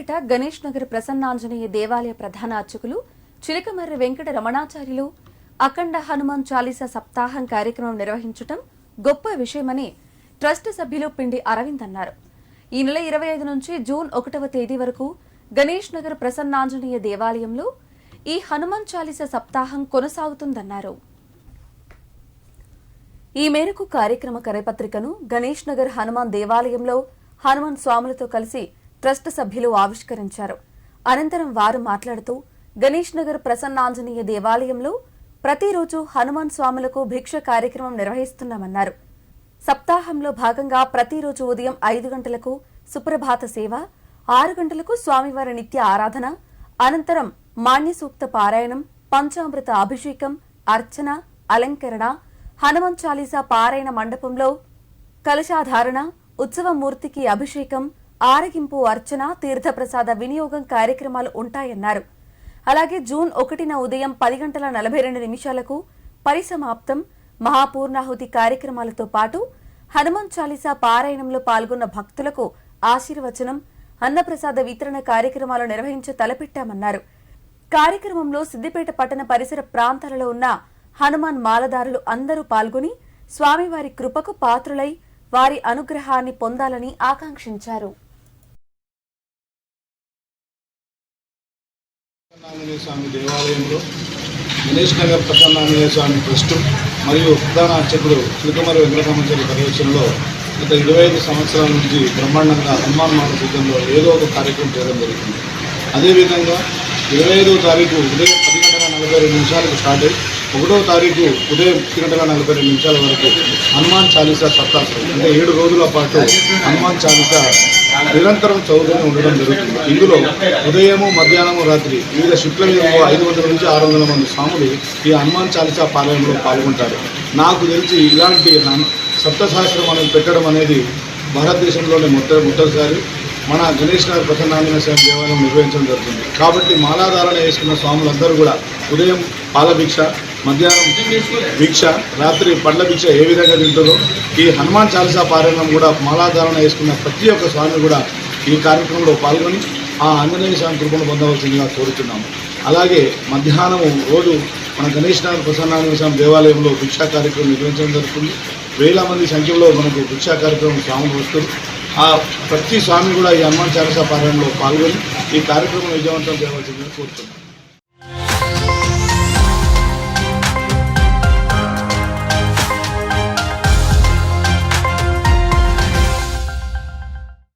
సిద్దిపేట గణేష్ నగర్ ప్రసన్నాంజనేయ దేవాలయ ప్రధాన అర్చకులు చిలకమర్రి వెంకట రమణాచార్యులు అఖండ హనుమాన్ చాలీసా సప్తాహం కార్యక్రమం నిర్వహించడం గొప్ప విషయమని ట్రస్ట్ సభ్యులు పిండి అరవింద్ అన్నారు. ఈ నెల 25 నుంచి జూన్ 1వ తేదీ వరకు గణేష్ నగర్ ప్రసన్నాంజనేయ దేవాలయంలో ఈ హనుమాన్ చాలీసా సప్తాహం కొనసాగుతుందన్నారు. ఈ మేరకు కార్యక్రమ కరపత్రికను గణేష్ నగర్ హనుమాన్ దేవాలయంలో హనుమాన్ స్వాములతో కలిసి ట్రస్ట్ సభ్యులు ఆవిష్కరించారు. అనంతరం వారు మాట్లాడుతూ గణేష్ నగర్ ప్రసన్నాంజనేయ దేవాలయంలో ప్రతిరోజు హనుమాన్ స్వాములకు భిక్ష కార్యక్రమం నిర్వహిస్తున్నామన్నారు. సప్తాహంలో భాగంగా ప్రతిరోజు ఉదయం 5 గంటలకు సుప్రభాత సేవ, 6 గంటలకు స్వామివారి నిత్య ఆరాధన, అనంతరం మాన్య సూక్త పారాయణం, పంచామృత అభిషేకం, అర్చన, అలంకరణ, హనుమాన్ చాలీసా పారాయణ మండపంలో కలశాధారణ, ఉత్సవమూర్తికి అభిషేకం, ఆరగింపు, అర్చన, తీర్థప్రసాద వినియోగం కార్యక్రమాలు ఉంటాయన్నారు. అలాగే జూన్ 1న ఉదయం 10:42 పరిసమాప్తం మహాపూర్ణాహుతి కార్యక్రమాలతో పాటు హనుమాన్ చాలీసా పారాయణంలో పాల్గొన్న భక్తులకు ఆశీర్వచనం, అన్నప్రసాద వితరణ కార్యక్రమాలు నిర్వహించ తలపెట్టామన్నారు. కార్యక్రమంలో సిద్దిపేట పట్టణ పరిసర ప్రాంతాలలో ఉన్న హనుమాన్ మాలదారులు అందరూ పాల్గొని స్వామివారి కృపకు పాత్రులై వారి అనుగ్రహాన్ని పొందాలని ఆకాంక్షించారు. ఆంజనేయ స్వామి దేవాలయంలో గణేష్ నగర్ ప్రసన్నాంజనేయ స్వామి ట్రస్ట్ మరియు ప్రధాన అర్చకుడు చిలకమర్రి వెంకటరామాచార్య పర్యవేక్షణలో గత 25 సంవత్సరాల నుంచి బ్రహ్మాండంగా హనుమాన్ మాల పూజల్లో ఏదో ఒక కార్యక్రమం చేయడం జరుగుతుంది. అదేవిధంగా 25వ తారీఖు ఉదయం 10:42 స్టార్ట్ అయ్యి 1వ తారీఖు ఉదయం 10:42 వరకు హనుమాన్ చాలీసా సప్తాహం అంటే 7 రోజుల పాటు హనుమాన్ చాలీసా నిరంతరం చదువుతూనే ఉండడం జరుగుతుంది. ఇందులో ఉదయము, మధ్యాహ్నము, రాత్రి వివిధ షిఫ్ట్ల మీద 500 నుంచి 600 మంది స్వాములు ఈ హనుమాన్ చాలీసా పారాయణలో పాల్గొంటారు. నాకు తెలిసి ఇలాంటి సప్తసహస్రం అనేది పెట్టడం అనేది భారతదేశంలోనే మొదటిసారి మన గణేష్ నగర్ ప్రసన్నాంజనేయ స్వామి దేవాలయం నిర్వహించడం జరుగుతుంది. కాబట్టి మాలాధారణ వేసుకున్న స్వాములందరూ కూడా ఉదయం పాల భిక్ష, మధ్యాహ్నం భిక్ష, రాత్రి పండ్ల భిక్ష ఏ విధంగా తింటుందో ఈ హనుమాన్ చాలీసా పారాయణం కూడా మాలాధారణ వేసుకున్న ప్రతి ఒక్క స్వామి కూడా ఈ కార్యక్రమంలో పాల్గొని ఆ ఆంజనేయ స్వామి కృపను పొందవలసిందిగా కోరుతున్నాము. అలాగే మధ్యాహ్నం రోజు మన గణేష్ నగర్ ప్రసన్నాంజనేయ స్వామి దేవాలయంలో భిక్షా కార్యక్రమం నిర్వహించడం జరుగుతుంది. వేల మంది సంఖ్యలో మనకు భిక్షా కార్యక్రమం స్వాములు వస్తారు. ఆ ప్రతి స్వామి కూడా ఈ హనుమాన్ చాలీసా పారాయణంలో పాల్గొని ఈ కార్యక్రమం విజయవంతం చేయవలసిందిగా కోరుతున్నాం.